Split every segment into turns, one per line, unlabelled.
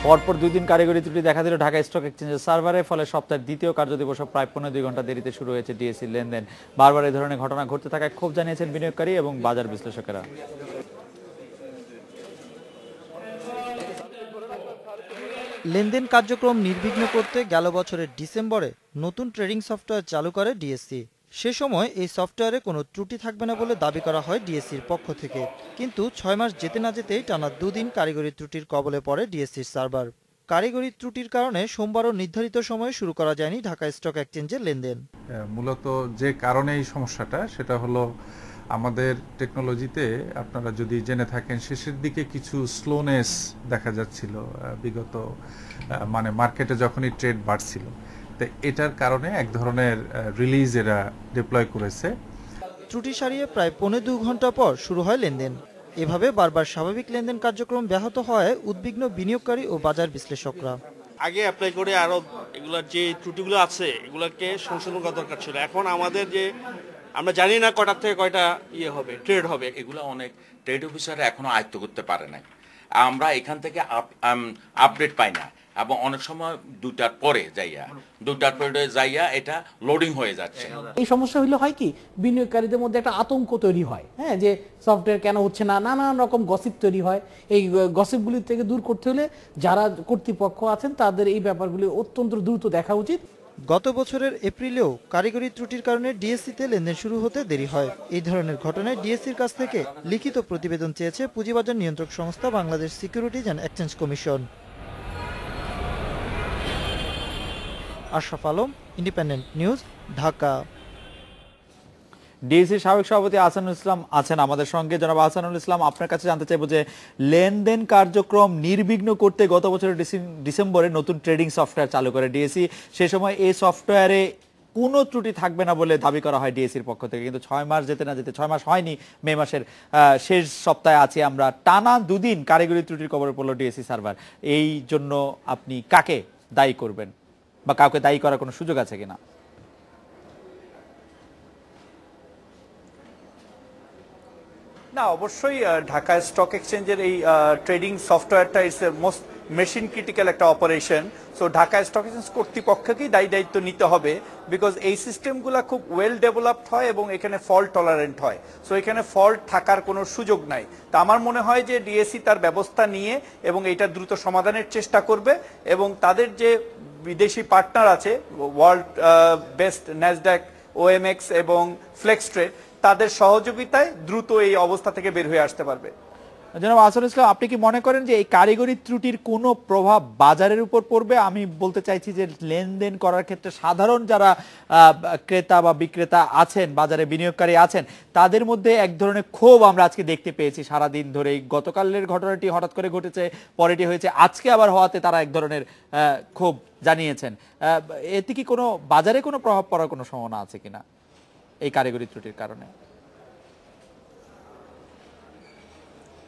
পরপর 2 দিন কারিগরি ত্রুটি দেখা দিল ঢাকা স্টক এক্সচেঞ্জের সার্ভারে, ফলে সপ্তাহের দ্বিতীয় কার্যদিবস প্রায় 15-2 ঘন্টা দেরিতে শুরু হয়েছে ডিএসসি লেনদেন। বারবার এই ধরনের ঘটনা ঘটতে থাকায় ক্ষোভ জানিয়েছেন বিনিয়োগকারী এবং বাজার বিশ্লেষকেরা।
লেনদেন কার্যক্রম নির্বিঘ্ন করতে গেল বছরের ডিসেম্বরে নতুন ট্রেডিং সফটওয়্যার চালু করে ডিএসসি। সে সময় এই সফটওয়্যারে কোনো ত্রুটি থাকবে না বলে দাবি করা হয় ডিএসসির পক্ষ থেকে। কিন্তু 6 মাস যেতে না যেতেই টানা 2 দিন কারিগরি ত্রুটির কবলে পড়ে ডিএসসির সার্ভার। কারিগরি ত্রুটির কারণে সোমবারও নির্ধারিত সময়ে শুরু করা যায়নি ঢাকা স্টক এক্সচেঞ্জের লেনদেন।
মূলত যে কারণে এই সমস্যাটা, সেটা হলো আমাদের টেকনোলজিতে আপনারা যদি জেনে থাকেন শেষের দিকে কিছু স্লোনেস দেখা যাচ্ছিল বিগত মানে মার্কেটে যখনই ট্রেড বাড়ছিল, তো এটার কারণে এক ধরনের রিলিজ এরা ডিপ্লয় করেছে।
ত্রুটি সারিয়ে প্রায় 2.25 ঘন্টা পর শুরু হয় লেনদেন। এভাবে বারবার স্বাভাবিক লেনদেন কার্যক্রম ব্যাহত হয় উদ্বিগ্ন বিনিয়োগকারী ও বাজার বিশ্লেষকরা।
আগে অ্যাপ্লাই করে আরো এগুলোর যে ত্রুটিগুলো আছে এগুলোকে সংশোধন করা দরকার ছিল। এখন আমাদের যে আমরা জানি না কটা থেকে কয়টা হবে ট্রেড হবে,
এগুলো অনেক ট্রেড অফিসাররা এখনো আয়ত্ত করতে পারে নাই। আমরা এখান থেকে আপডেট পাই না, এবং অনেক সময় 2টার পরে যাইয়া এটা লোডিং হয়ে যাচ্ছে।
এই সমস্যা হইলে হয় কি, বিনিয়োগকারীদের মধ্যে একটা আতঙ্ক তৈরি হয়, হ্যাঁ, যে সফটওয়্যার কেন হচ্ছে না, নানান রকম গসিপ তৈরি হয়। এই গসিপগুলি থেকে দূর করতে হলে যারা কর্তৃপক্ষ আছেন তাদের এই ব্যাপারগুলি অত্যন্ত দ্রুত দেখা উচিত।
গত বছরের এপ্রিলেও কারিগরি ত্রুটির কারণে ডিএসসিতে লেনদেন শুরু হতে দেরি হয়। এই ধরনের ঘটনায় ডিএসসির কাছ থেকে লিখিত প্রতিবেদন চেয়েছে পুঁজিবাজার নিয়ন্ত্রক সংস্থা Bangladesh securities and exchange commission. Ashraf Alam, independent news, Dhaka.
ডিএসসির সাবেক সভাপতি আহসানুল ইসলাম আছেন আমাদের সঙ্গে। জনাব আহসানুল ইসলাম, আপনার কাছে জানতে চাইবো যে লেনদেন কার্যক্রম নির্বিঘ্ন করতে গত বছরের ডিসেম্বরে নতুন ট্রেডিং সফটওয়্যার চালু করে ডিএসসি। সে সময় এই সফটওয়্যারে কোনো ত্রুটি থাকবে না বলে দাবি করা হয় ডিএসসির পক্ষ থেকে, কিন্তু 6 মাস যেতে না যেতে, 6 মাস হয়নি, মে মাসের শেষ সপ্তাহে আছি আমরা, টানা 2 দিন কারিগরি ত্রুটির কবলে পড়ল ডিএসসি সার্ভার। এই জন্য আপনি কাকে দায়ী করবেন বা কাউকে দায়ী করার কোনো সুযোগ আছে কিনা?
না, অবশ্যই ঢাকা স্টক এক্সচেঞ্জের এই ট্রেডিং সফটওয়্যারটা ইজ মোস্ট মেশিন ক্রিটিক্যাল একটা অপারেশন। সো ঢাকা স্টক এক্সচেঞ্জ কর্তৃপক্ষকেই দায়িত্ব নিতে হবে, বিকজ এই সিস্টেমগুলো খুব ওয়েল ডেভেলপড হয় এবং এখানে ফল্ট টলারেন্ট হয়। সো এখানে ফল্ট থাকার কোনো সুযোগ নাই। তা আমার মনে হয় যে ডিএসসি তার ব্যবস্থা নিয়ে এবং এটা দ্রুত সমাধানের চেষ্টা করবে, এবং তাদের যে বিদেশি পার্টনার আছে ওয়ার্ল্ড বেস্ট ন্যাসড্যাক, ওএমএক্স এবং ফ্লেক্স ট্রেড, তাদের সহযোগিতায় দ্রুত এই অবস্থা থেকে বের হয়ে আসতে পারবে।
জনাব আহসানুল ইসলাম, আপনি কি মনে করেন যে এই কারিগরি ত্রুটির কোনো প্রভাব বাজারের উপর পড়বে? আমি বলতে চাইছি যে লেনদেন করার ক্ষেত্রে সাধারণ যারা ক্রেতা বা বিক্রেতা আছেন, বাজারে বিনিয়োগকারী আছেন, তাদের মধ্যে এক ধরনের ক্ষোভ আমরা আজকে দেখতে পেয়েছি সারাদিন ধরে। গতকালের ঘটনাটি হঠাৎ করে ঘটেছে, পরেটি হয়েছে, আজকে আবার হওয়াতে তারা এক ধরনের ক্ষোভ জানিয়েছেন। এতে কি কোনো বাজারে কোনো প্রভাব পড়ার কোনো সম্ভাবনা আছে কিনা এই কারিগরি ত্রুটির কারণে?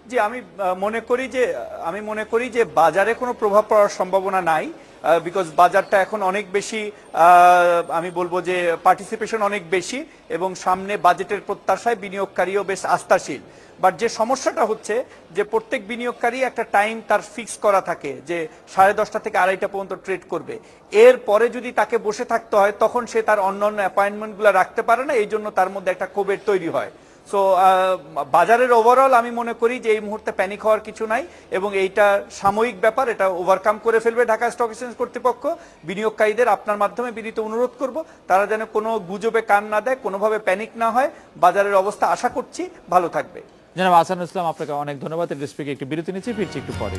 জি, আমি মনে করি যে বাজারে কোনো প্রভাব পড়ার সম্ভাবনা নাই, বিকজ বাজারটা এখন অনেক বেশি, আমি বলবো যে পার্টিসিপেশন অনেক বেশি, এবং সামনে বাজেটের প্রত্যাশায় বিনিয়োগকারীও বেশ আস্থাশীল। বাট যে সমস্যাটা হচ্ছে যে প্রত্যেক বিনিয়োগকারী একটা টাইম তার ফিক্স করা থাকে যে 10:30 থেকে 2:30 পর্যন্ত ট্রেড করবে। এর পরে যদি তাকে বসে থাকতে হয় তখন সে তার অন্যান্য অ্যাপয়েন্টমেন্টগুলো রাখতে পারে না, এই জন্য তার মধ্যে একটা ক্ষোভের তৈরি হয়। সো বাজারের ওভারঅল আমি মনে করি যে এই মুহূর্তে প্যানিক হওয়ার কিছু নাই, এবং এইটা সাময়িক ব্যাপার, এটা ওভারকাম করে ফেলবে ঢাকা স্টক এক্সচেঞ্জ কর্তৃপক্ষ। বিনিয়োগকারীদের আপনার মাধ্যমে বিনীত অনুরোধ করব তারা যেন কোনো গুজবে কান না দেয়, কোনোভাবে প্যানিক না হয়। বাজারের অবস্থা আশা করছি ভালো থাকবে।
জনাব আহসানুল ইসলাম, আপনাকে অনেক ধন্যবাদ। একটু বিরতি নিচ্ছি, ফিরছি একটু পরে।